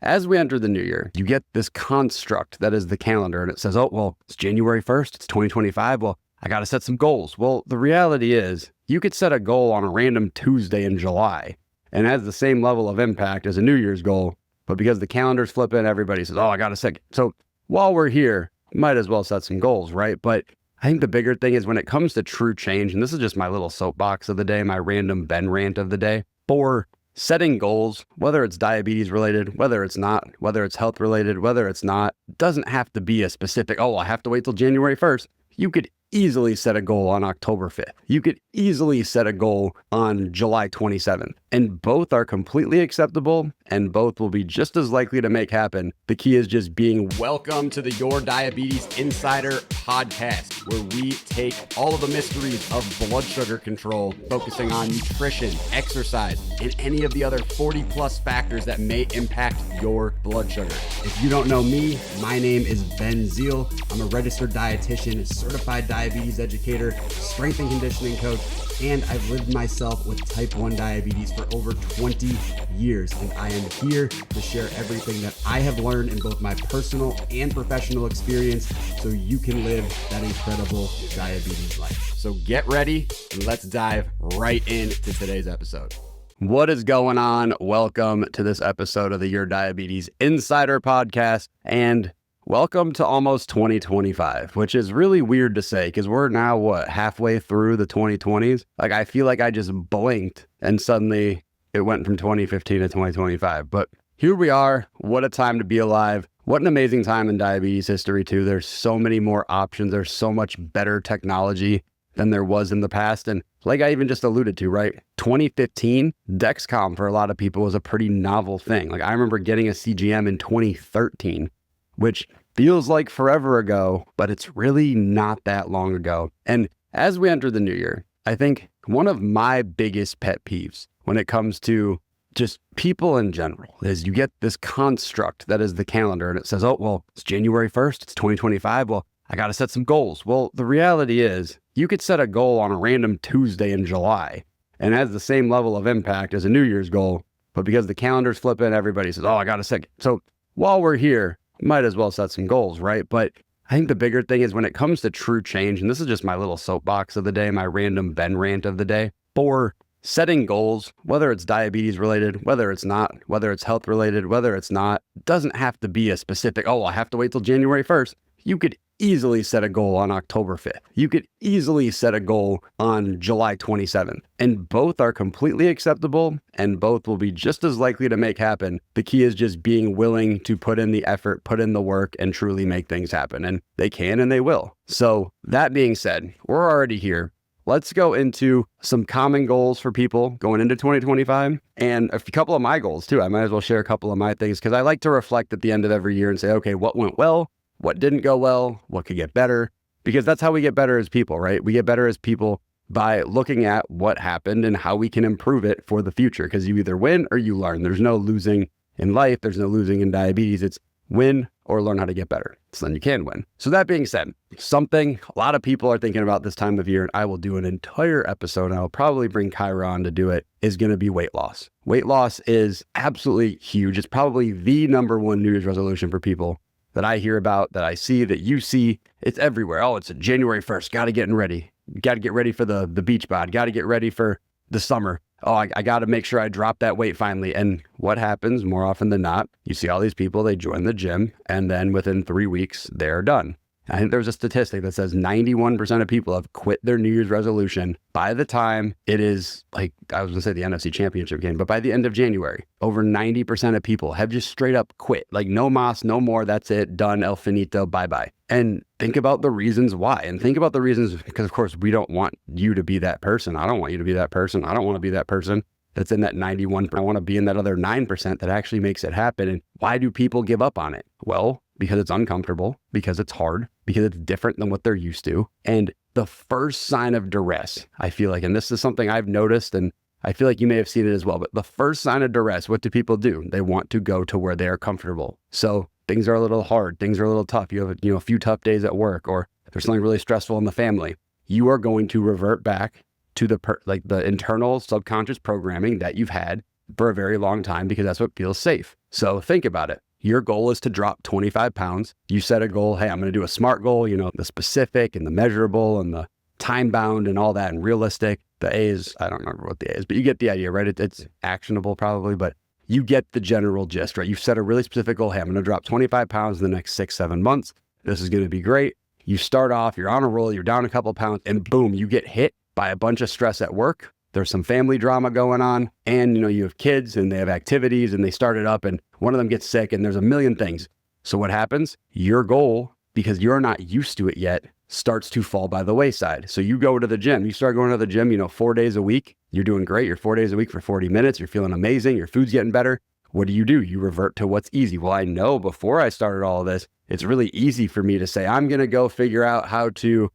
as we enter the new year, you get this construct that is the calendar, and it says, oh, well, it's January 1st, it's 2025. Well, I got to set some goals. Well, the reality is you could set a goal on a random Tuesday in July and it has the same level of impact as a New Year's goal. But because the calendar's flipping, everybody says, oh, I got to set. So while we're here, might as well set some goals, right? But I think the bigger thing is when it comes to true change, and this is just my little soapbox of the day, my random Ben rant of the day, for setting goals, whether it's diabetes related, whether it's not, whether it's health related, whether it's not, doesn't have to be a specific, oh, I have to wait till January 1st. You could easily set a goal on October 5th. You could easily set a goal on July 27th. And both are completely acceptable and both will be just as likely to make happen. The key is just being welcome to the Your Diabetes Insider podcast, where we take all of the mysteries of blood sugar control, focusing on nutrition, exercise, and any of the other 40 plus factors that may impact your blood sugar. If you don't know me, my name is Ben Zeal. I'm a registered dietitian, certified diabetes educator, strength and conditioning coach, and I've lived myself with type 1 diabetes for over 20 years. And I am here to share everything that I have learned in both my personal and professional experience so you can live that incredible diabetes life. So get ready and let's dive right into today's episode. What is going on? Welcome to this episode of the Your Diabetes Insider podcast. And welcome to almost 2025, which is really weird to say because we're now, halfway through the 2020s? Like, I feel like I just blinked and suddenly it went from 2015 to 2025. But here we are. What a time to be alive. What an amazing time in diabetes history, too. There's so many more options. There's so much better technology than there was in the past. And like I even just alluded to, right? 2015, Dexcom for a lot of people was a pretty novel thing. Like, I remember getting a CGM in 2013, which feels like forever ago, but it's really not that long ago. And as we enter the new year, I think one of my biggest pet peeves when it comes to just people in general is you get this construct that is the calendar and it says, oh, well, it's January 1st, it's 2025. Well, I got to set some goals. Well, the reality is you could set a goal on a random Tuesday in July and it has the same level of impact as a New Year's goal. But because the calendar's flipping, everybody says, oh, I got to set. So while we're here, might as well set some goals, right? But I think the bigger thing is when it comes to true change, and this is just my little soapbox of the day, my random Ben rant of the day, for setting goals, whether it's diabetes related, whether it's not, whether it's health related, whether it's not, doesn't have to be a specific, oh, I have to wait till January 1st. You could easily set a goal on October 5th. You could easily set a goal on July 27th. And both are completely acceptable and both will be just as likely to make happen. The key is just being willing to put in the effort, put in the work, and truly make things happen. And they can and they will. So that being said, we're already here. Let's go into some common goals for people going into 2025 and a couple of my goals too. I might as well share a couple of my things because I like to reflect at the end of every year and say, okay, what went well? What didn't go well, what could get better, because that's how we get better as people, right? We get better as people by looking at what happened and how we can improve it for the future, because you either win or you learn. There's no losing in life. There's no losing in diabetes. It's win or learn how to get better. So then you can win. So that being said, something a lot of people are thinking about this time of year, and I will do an entire episode, and I'll probably bring Kyra on to do it, is going to be weight loss. Weight loss is absolutely huge. It's probably the number one New Year's resolution for people that I hear about, that I see, that you see. It's everywhere. Oh, it's January 1st. Got to get ready. Got to get ready for the beach bod. Got to get ready for the summer. Oh, I got to make sure I drop that weight finally. And what happens more often than not, you see all these people, they join the gym and then within 3 weeks, they're done. I think there's a statistic that says 91% of people have quit their New Year's resolution by the time it is, like, I was going to say the NFC Championship game, but by the end of January, over 90% of people have just straight up quit. Like, no mas, no more, that's it, done, el finito, bye-bye. And think about the reasons why. And think about the reasons, because of course, we don't want you to be that person. I don't want you to be that person. I don't want to be that person that's in that 91%. I want to be in that other 9% that actually makes it happen. And why do people give up on it? Well, because it's uncomfortable, because it's hard, because it's different than what they're used to. And the first sign of duress, I feel like, and this is something I've noticed, and I feel like you may have seen it as well, but the first sign of duress, what do people do? They want to go to where they are comfortable. So things are a little hard, things are a little tough. You have a few tough days at work, or there's something really stressful in the family. You are going to revert back to the internal subconscious programming that you've had for a very long time because that's what feels safe. So think about it. Your goal is to drop 25 pounds. You set a goal. Hey, I'm going to do a SMART goal, the specific and the measurable and the time bound and all that and realistic. The A is, I don't remember what the A is, but you get the idea, right? It's actionable probably, but you get the general gist, right? You've set a really specific goal. Hey, I'm going to drop 25 pounds in the next 6-7 months. This is going to be great. You start off, you're on a roll, you're down a couple pounds, and boom, you get hit by a bunch of stress at work. There's some family drama going on, and you have kids and they have activities and they start it up and one of them gets sick and there's a million things. So what happens? Your goal, because you're not used to it yet, starts to fall by the wayside. So you go to the gym, you start going to the gym, 4 days a week. You're doing great. You're 4 days a week for 40 minutes. You're feeling amazing. Your food's getting better. What do? You revert to what's easy. Well, I know before I started all of this, it's really easy for me to say, I'm going to go figure out how to,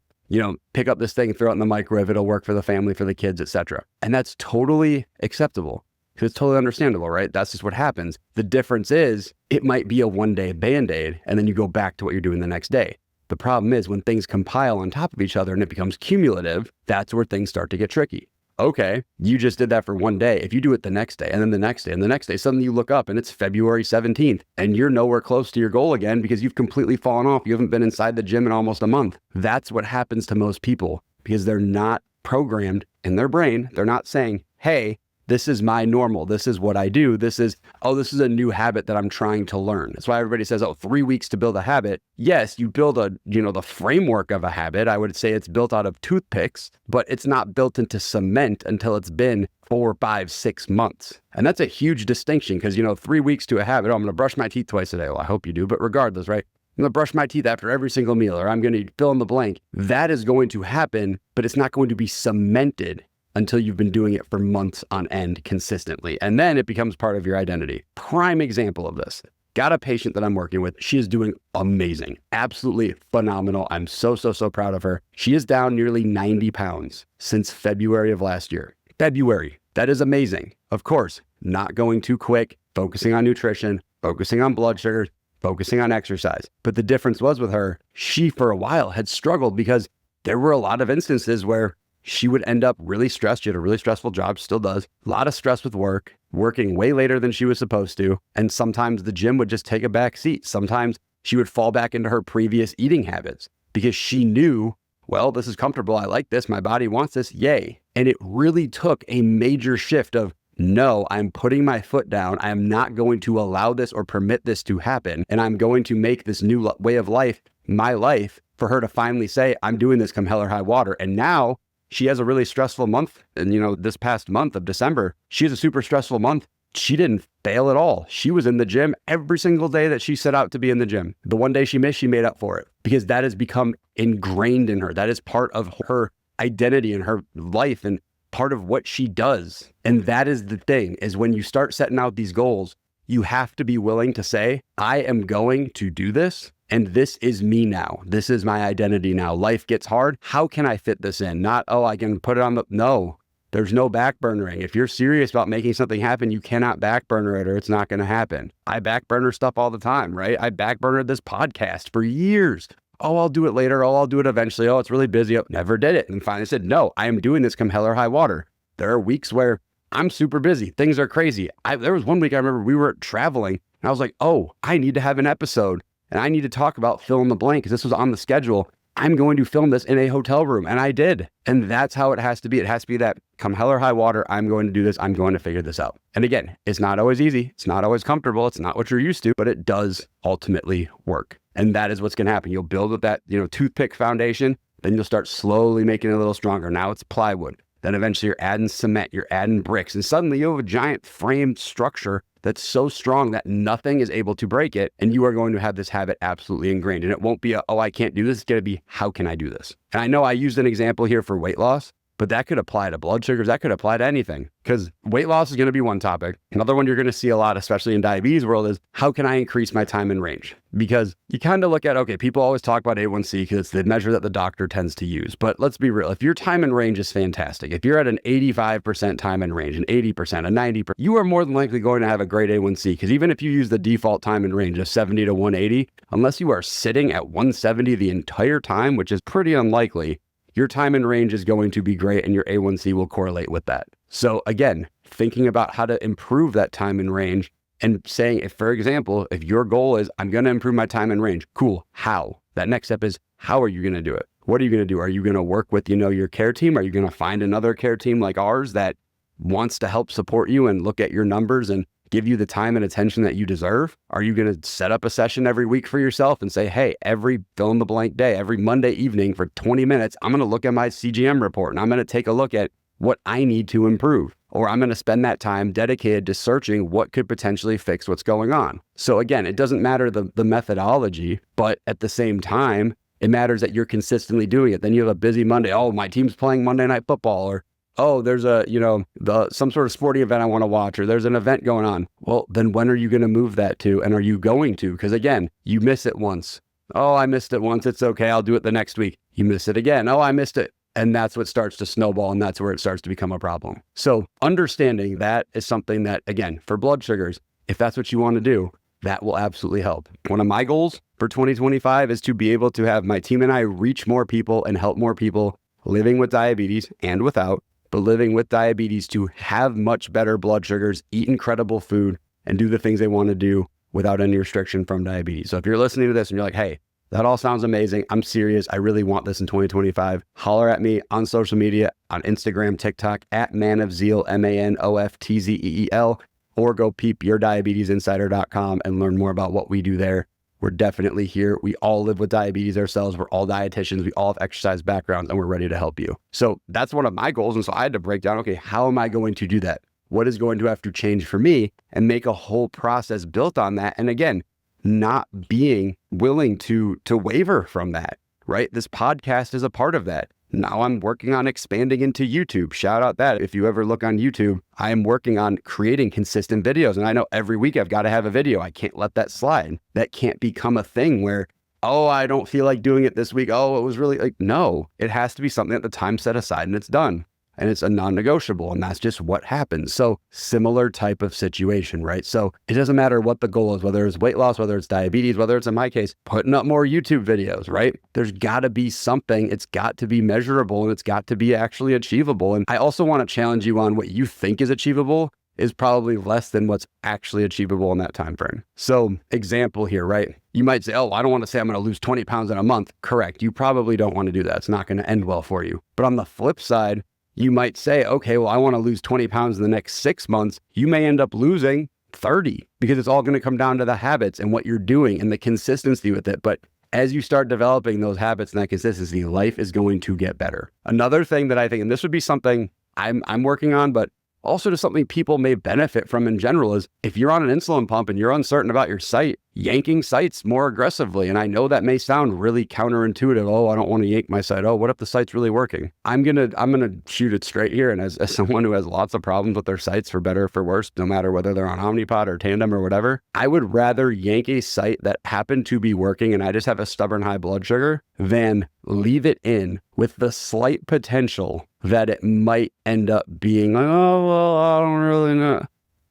pick up this thing, throw it in the microwave. It'll work for the family, for the kids, etc. And that's totally acceptable because it's totally understandable, right? That's just what happens. The difference is it might be a one-day Band-Aid and then you go back to what you're doing the next day. The problem is when things compile on top of each other and it becomes cumulative, that's where things start to get tricky. Okay, you just did that for one day. If you do it the next day and then the next day and the next day, suddenly you look up and it's February 17th and you're nowhere close to your goal again because you've completely fallen off. You haven't been inside the gym in almost a month. That's what happens to most people because they're not programmed in their brain. They're not saying, hey, this is my normal. This is what I do. This is a new habit that I'm trying to learn. That's why everybody says, 3 weeks to build a habit. Yes, you build the framework of a habit. I would say it's built out of toothpicks, but it's not built into cement until it's been 4, 5, 6 months. And that's a huge distinction because, 3 weeks to a habit. I'm going to brush my teeth twice a day. Well, I hope you do, but regardless, right? I'm going to brush my teeth after every single meal, or I'm going to fill in the blank. That is going to happen, but it's not going to be cemented until you've been doing it for months on end consistently. And then it becomes part of your identity. Prime example of this. Got a patient that I'm working with. She is doing amazing, absolutely phenomenal. I'm so proud of her. She is down nearly 90 pounds since February of last year. February, that is amazing. Of course, not going too quick, focusing on nutrition, focusing on blood sugar, focusing on exercise. But the difference was with her, she for a while had struggled because there were a lot of instances where she would end up really stressed. She had a really stressful job, still does. A lot of stress with work, working way later than she was supposed to. And sometimes the gym would just take a back seat. Sometimes she would fall back into her previous eating habits because she knew, well, this is comfortable. I like this. My body wants this. Yay. And it really took a major shift of, no, I'm putting my foot down. I am not going to allow this or permit this to happen. And I'm going to make this new way of life my life for her to finally say, I'm doing this come hell or high water. And now she has a really stressful month. And, this past month of December, she has a super stressful month. She didn't fail at all. She was in the gym every single day that she set out to be in the gym. The one day she missed, she made up for it because that has become ingrained in her. That is part of her identity and her life and part of what she does. And that is the thing, is when you start setting out these goals, you have to be willing to say, I am going to do this. And this is me now. This is my identity now. Life gets hard. How can I fit this in? Not, I can put it on no, there's no backburnering. If you're serious about making something happen, you cannot backburner it or it's not going to happen. I backburner stuff all the time, right? I backburnered this podcast for years. I'll do it later. I'll do it eventually. It's really busy. Never did it. And finally said, no, I am doing this come hell or high water. There are weeks where I'm super busy. Things are crazy. There was one week I remember we were traveling and I was like, I need to have an episode. And I need to talk about fill in the blank because this was on the schedule. I'm going to film this in a hotel room. And I did. And that's how it has to be. It has to be that come hell or high water, I'm going to do this. I'm going to figure this out. And again, it's not always easy. It's not always comfortable. It's not what you're used to, but it does ultimately work. And that is what's going to happen. You'll build with that, toothpick foundation. Then you'll start slowly making it a little stronger. Now it's plywood. Then eventually you're adding cement, you're adding bricks. And suddenly you have a giant framed structure that's so strong that nothing is able to break it. And you are going to have this habit absolutely ingrained. And it won't be I can't do this. It's going to be, how can I do this? And I know I used an example here for weight loss, but that could apply to blood sugars. That could apply to anything because weight loss is going to be one topic. Another one you're going to see a lot, especially in diabetes world, is how can I increase my time in range? Because you kind of look at, people always talk about A1C because it's the measure that the doctor tends to use. But let's be real. If your time in range is fantastic, if you're at an 85% time in range, an 80%, a 90%, you are more than likely going to have a great A1C because even if you use the default time in range of 70 to 180, unless you are sitting at 170 the entire time, which is pretty unlikely, your time in range is going to be great and your A1C will correlate with that. So again, thinking about how to improve that time in range and saying, if, for example, if your goal is, I'm going to improve my time in range, cool, how? That next step is, how are you going to do it? What are you going to do? Are you going to work with, your care team? Are you going to find another care team like ours that wants to help support you and look at your numbers and give you the time and attention that you deserve? Are you going to set up a session every week for yourself and say, hey, every fill in the blank day, every Monday evening for 20 minutes, I'm going to look at my CGM report and I'm going to take a look at what I need to improve, or I'm going to spend that time dedicated to searching what could potentially fix what's going on. So again, it doesn't matter the methodology, but at the same time, it matters that you're consistently doing it. Then you have a busy Monday. Oh, my team's playing Monday Night Football, or oh, there's some sort of sporting event I want to watch, or there's an event going on. Well, then when are you going to move that to? And are you going to? Because again, you miss it once. Oh, I missed it once. It's okay. I'll do it the next week. You miss it again. Oh, I missed it. And that's what starts to snowball, and that's where it starts to become a problem. So understanding that is something that, again, for blood sugars, if that's what you want to do, that will absolutely help. One of my goals for 2025 is to be able to have my team and I reach more people and help more people living with diabetes and without, but living with diabetes to have much better blood sugars, eat incredible food, and do the things they want to do without any restriction from diabetes. So if you're listening to this and you're like, hey, that all sounds amazing, I'm serious, I really want this in 2025, holler at me on social media, on Instagram, TikTok, at manofzeel, MANOFTZEEL, or go peep yourdiabetesinsider.com and learn more about what we do there. We're definitely here. We all live with diabetes ourselves. We're all dietitians. We all have exercise backgrounds, and we're ready to help you. So that's one of my goals. And so I had to break down, okay, how am I going to do that? What is going to have to change for me, and make a whole process built on that? And again, not being willing to waver from that, right? This podcast is a part of that. Now I'm working on expanding into YouTube. Shout out that. If you ever look on YouTube, I am working on creating consistent videos. And I know every week I've got to have a video. I can't let that slide. That can't become a thing where, oh, I don't feel like doing it this week. Oh, it was really like, no, it has to be something at the time set aside and it's done. And it's a non-negotiable, and that's just what happens. So similar type of situation, right? So it doesn't matter what the goal is, whether it's weight loss, whether it's diabetes, whether it's, in my case, putting up more YouTube videos, right? There's got to be something. It's got to be measurable, and it's got to be actually achievable. And I also want to challenge you on what you think is achievable is probably less than what's actually achievable in that time frame. So example here, right? You might say, oh, I don't want to say I'm going to lose 20 pounds in a month. Correct. You probably don't want to do that. It's not going to end well for you. But on the flip side, you might say, okay, well, I want to lose 20 pounds in the next 6 months. You may end up losing 30 because it's all going to come down to the habits and what you're doing and the consistency with it. But as you start developing those habits and that consistency, life is going to get better. Another thing that I think, and this would be something I'm working on, but also just something people may benefit from in general, is if you're on an insulin pump and you're uncertain about your site, yanking sites more aggressively. And I know that may sound really counterintuitive. Oh, I don't want to yank my site. Oh, what if the site's really working? I'm gonna shoot it straight here. And as someone who has lots of problems with their sites, for better or for worse, no matter whether they're on Omnipod or Tandem or whatever, I would rather yank a site that happened to be working and I just have a stubborn high blood sugar than leave it in with the slight potential that it might end up being like, oh, well, I don't really know.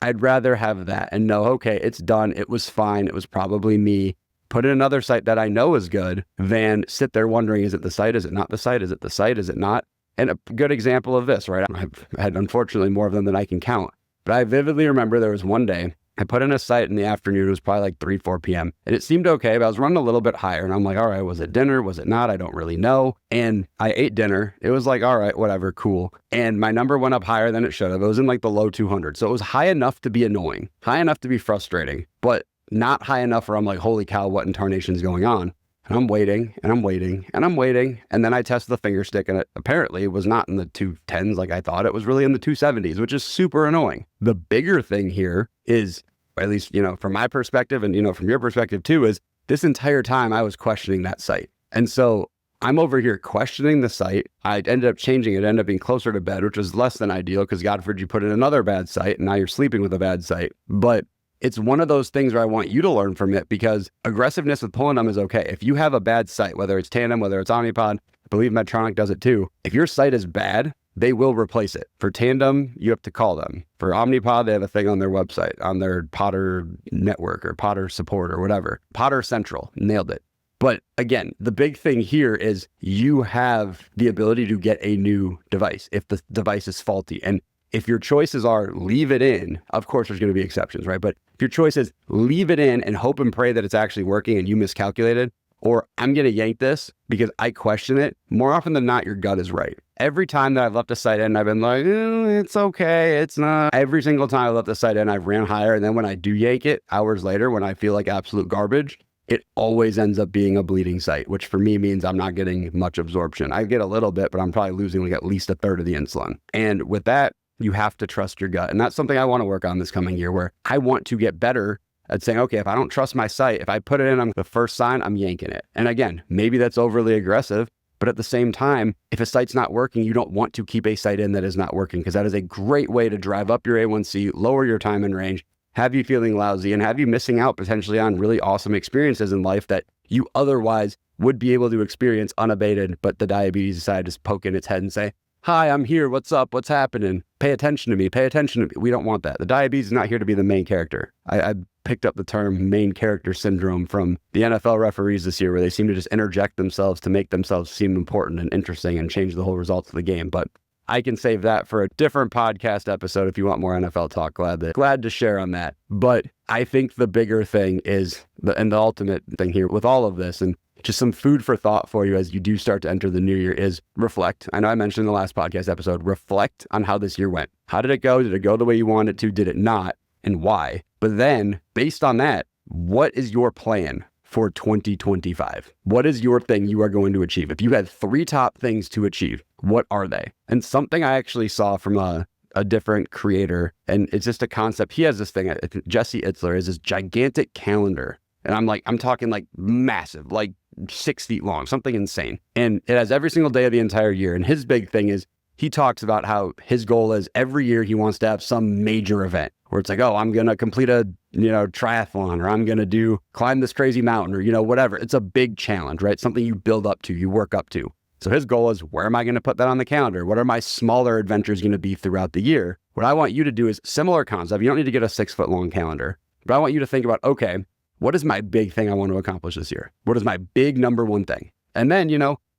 I'd rather have that and know, okay, it's done. It was fine. It was probably me. Put in another site that I know is good than sit there wondering, is it the site? Is it not the site? Is it the site? Is it not? And a good example of this, right? I've had, unfortunately, more of them than I can count. But I vividly remember there was one day I put in a site in the afternoon. It was probably like 3, 4 p.m. And it seemed okay, but I was running a little bit higher. And I'm like, all right, was it dinner? Was it not? I don't really know. And I ate dinner. It was like, all right, whatever, cool. And my number went up higher than it should have. It was in like the low 200s. So it was high enough to be annoying, high enough to be frustrating, but not high enough where I'm like, holy cow, what in tarnation is going on? And I'm waiting and I'm waiting and I'm waiting. And then I tested the finger stick and it apparently was not in the 210s like I thought. It was really in the 270s, which is super annoying. The bigger thing here is, at least, from my perspective and, from your perspective too, is this entire time I was questioning that site. And so I'm over here questioning the site. I ended up changing it, ended up being closer to bed, which was less than ideal because God forbid you put in another bad site and now you're sleeping with a bad site. But it's one of those things where I want you to learn from it, because aggressiveness with pulling them is okay. If you have a bad site, whether it's Tandem, whether it's Omnipod, I believe Medtronic does it too. If your site is bad, they will replace it. For Tandem, you have to call them. For Omnipod, they have a thing on their website, on their Potter network or Potter support or whatever. Potter Central, nailed it. But again, the big thing here is you have the ability to get a new device if the device is faulty. And if your choices are leave it in, of course there's going to be exceptions, right? But if your choice is leave it in and hope and pray that it's actually working and you miscalculated, or I'm going to yank this because I question it, more often than not, your gut is right. Every time that I've left a site in, I've been like, it's okay, it's not. Every single time I left the site in, I've ran higher. And then when I do yank it, hours later, when I feel like absolute garbage, it always ends up being a bleeding site, which for me means I'm not getting much absorption. I get a little bit, but I'm probably losing like at least a third of the insulin. And with that, you have to trust your gut. And that's something I want to work on this coming year, where I want to get better at saying, okay, if I don't trust my site, if I put it in on the first sign, I'm yanking it. And again, maybe that's overly aggressive, but at the same time, if a site's not working, you don't want to keep a site in that is not working, because that is a great way to drive up your A1C, lower your time in range, have you feeling lousy, and have you missing out potentially on really awesome experiences in life that you otherwise would be able to experience unabated, but the diabetes decided to poke in its head and say, hi, I'm here. What's up? What's happening? Pay attention to me. Pay attention to me. We don't want that. The diabetes is not here to be the main character. I picked up the term main character syndrome from the NFL referees this year, where they seem to just interject themselves to make themselves seem important and interesting and change the whole results of the game. But I can save that for a different podcast episode if you want more NFL talk. Glad to share on that. But I think the bigger thing is, and the ultimate thing here with all of this, and just some food for thought for you as you do start to enter the new year, is reflect. I know I mentioned in the last podcast episode, reflect on how this year went. How did it go? Did it go the way you wanted it to? Did it not? And why? But then based on that, what is your plan for 2025? What is your thing you are going to achieve? If you had 3 top things to achieve, what are they? And something I actually saw from a different creator, and it's just a concept. He has this thing, Jesse Itzler, is this gigantic calendar. And I'm talking like massive, like 6 feet long, something insane. And it has every single day of the entire year. And his big thing is, he talks about how his goal is every year he wants to have some major event where it's like, oh, I'm going to complete a, triathlon, or I'm going to climb this crazy mountain, or, whatever. It's a big challenge, right? Something you build up to, you work up to. So his goal is, where am I going to put that on the calendar? What are my smaller adventures going to be throughout the year? What I want you to do is similar concept. You don't need to get a 6-foot long calendar, but I want you to think about, okay, what is my big thing I want to accomplish this year? What is my big number one thing? And then,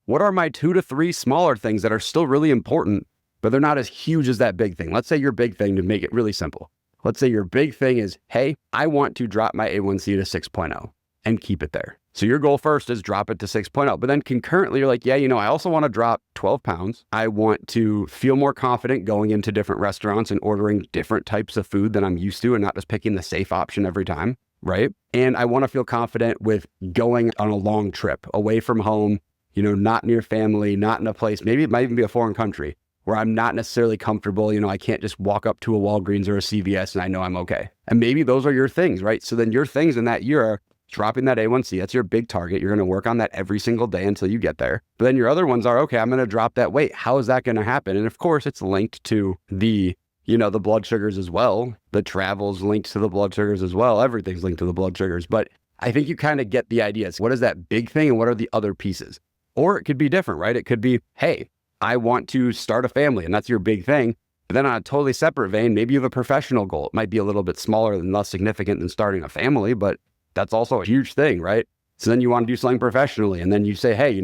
what are my 2 to 3 smaller things that are still really important, but they're not as huge as that big thing? Let's say your big thing, to make it really simple. Let's say your big thing is, hey, I want to drop my A1C to 6.0 and keep it there. So your goal first is drop it to 6.0, but then concurrently you're like, yeah, I also want to drop 12 pounds. I want to feel more confident going into different restaurants and ordering different types of food than I'm used to, and not just picking the safe option every time, right? And I want to feel confident with going on a long trip away from home, not near family, not in a place, maybe it might even be a foreign country where I'm not necessarily comfortable. I can't just walk up to a Walgreens or a CVS and I know I'm okay. And maybe those are your things, right? So then your things in that year are dropping that A1C. That's your big target. You're going to work on that every single day until you get there. But then your other ones are, okay, I'm going to drop that weight. How is that going to happen? And of course, it's linked to the blood sugars as well. The travel's linked to the blood sugars as well. Everything's linked to the blood sugars. But I think you kind of get the idea. So what is that big thing and what are the other pieces? Or it could be different, right? It could be, hey, I want to start a family, and that's your big thing. But then on a totally separate vein, maybe you have a professional goal. It might be a little bit smaller and less significant than starting a family, but that's also a huge thing, right? So then you want to do something professionally, and then you say, hey,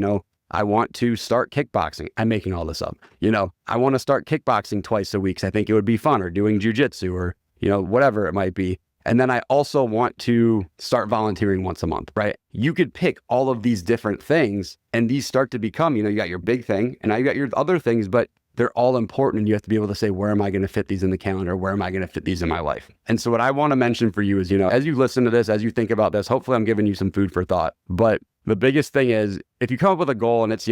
I want to start kickboxing. I'm making all this up. I want to start kickboxing twice a week, because I think it would be fun, or doing jujitsu, or, whatever it might be. And then I also want to start volunteering once a month, right? You could pick all of these different things, and these start to become, you got your big thing, and now you got your other things, but they're all important. And you have to be able to say, where am I going to fit these in the calendar? Where am I going to fit these in my life? And so what I want to mention for you is, as you listen to this, as you think about this, hopefully I'm giving you some food for thought. But the biggest thing is, if you come up with a goal and it's,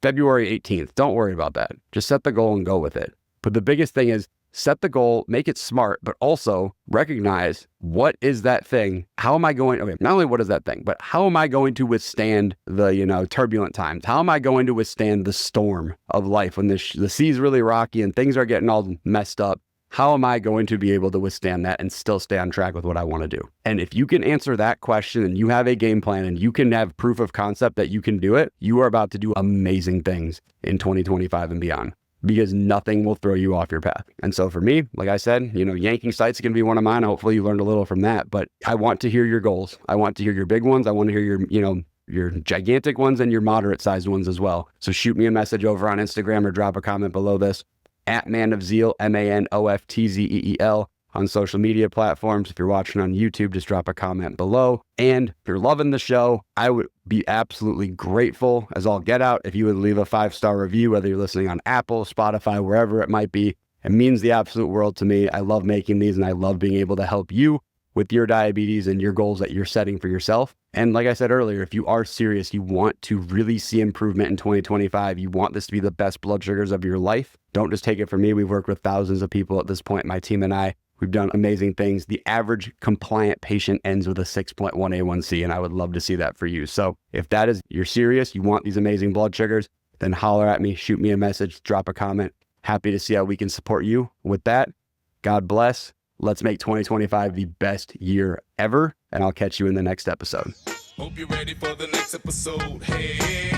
February 18th, don't worry about that. Just set the goal and go with it. But the biggest thing is, set the goal, make it smart, but also recognize, what is that thing? How am I going? Okay, not only what is that thing, but how am I going to withstand the, turbulent times? How am I going to withstand the storm of life when the sea's really rocky and things are getting all messed up? How am I going to be able to withstand that and still stay on track with what I want to do? And if you can answer that question, and you have a game plan, and you can have proof of concept that you can do it, you are about to do amazing things in 2025 and beyond, because nothing will throw you off your path. And so for me, like I said, yanking sites is going to be one of mine. Hopefully you learned a little from that, but I want to hear your goals. I want to hear your big ones. I want to hear your gigantic ones and your moderate sized ones as well. So shoot me a message over on Instagram or drop a comment below this. at Man of Zeal, MANOFTZEEL, on social media platforms. If you're watching on YouTube, just drop a comment below. And if you're loving the show, I would be absolutely grateful as all get out if you would leave a 5-star review, whether you're listening on Apple, Spotify, wherever it might be. It means the absolute world to me. I love making these, and I love being able to help you with your diabetes and your goals that you're setting for yourself. And like I said earlier, if you are serious, you want to really see improvement in 2025, you want this to be the best blood sugars of your life, don't just take it from me. We've worked with thousands of people at this point, my team and I. We've done amazing things. The average compliant patient ends with a 6.1 A1C, and I would love to see that for you. So if that is, you're serious, you want these amazing blood sugars, then holler at me, shoot me a message, drop a comment. Happy to see how we can support you with that. God bless. Let's make 2025 the best year ever, and I'll catch you in the next episode. Hope you're ready for the next episode. Hey.